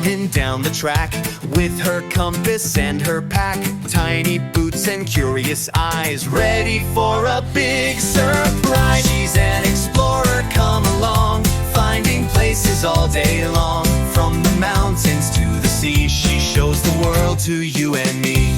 running down the track with her compass and her pack. Tiny boots and curious eyes, ready for a big surprise. She's an explorer, come along, finding places all day long. From the mountains to the sea, she shows the world to you and me.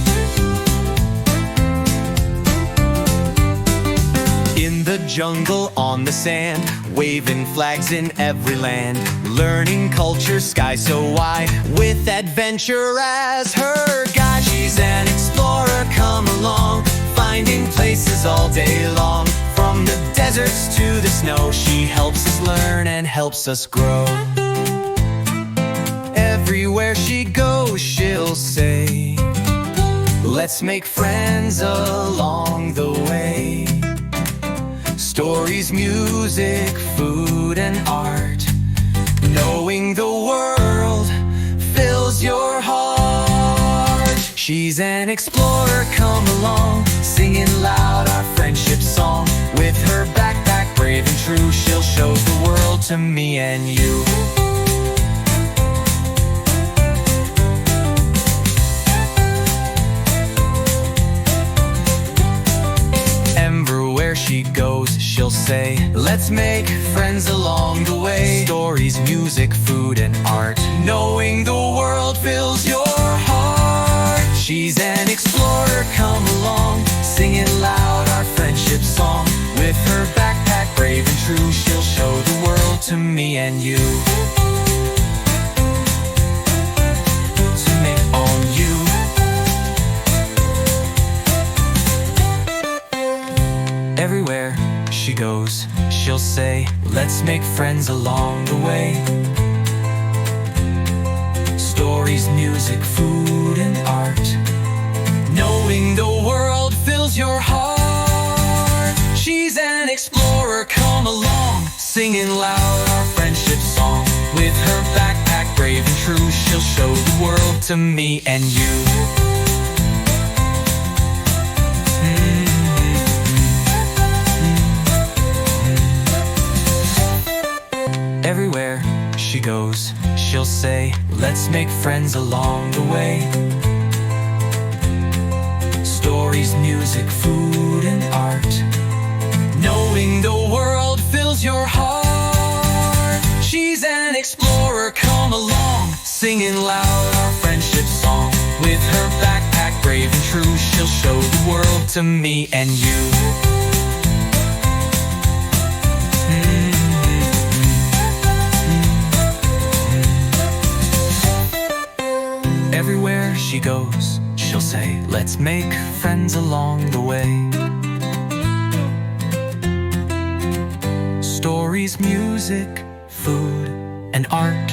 In the jungle, on the sand, waving flags in every land, learning culture, sky so wide, with adventure as her guide. She's an explorer, come along, finding places all day long. From the deserts to the snow, she helps us learn and helps us grow. Everywhere she goes, she'll say, let's make friends along the way. Stories, music, food, and art. Knowing the world fills your heart. She's an explorer, come along, singing loud our friendship song. With her backpack, brave and true, she'll show the world to me and you. Everywhere she goes, she'll say, let's make friends along the way. Stories, music, food, and art. Knowing the world fills your heart. She's an explorer, come along, singing loud our friendship song. With her backpack, brave and true, she'll show the world to me and you. To me, on you. Everywhere she goes, she'll say, let's make friends along the way. Stories, music, food, and art. Knowing the world fills your heart. She's an explorer, come along, singing loud our friendship song. With her backpack, brave and true, she'll show the world to me and you. Everywhere she goes, she'll say, let's make friends along the way. Stories, music, food, and art. Knowing the world fills your heart. She's an explorer, come along, singing loud our friendship song. With her backpack, brave and true, she'll show the world to me and you. Everywhere she goes, she'll say, let's make friends along the way. Stories, music, food, and art.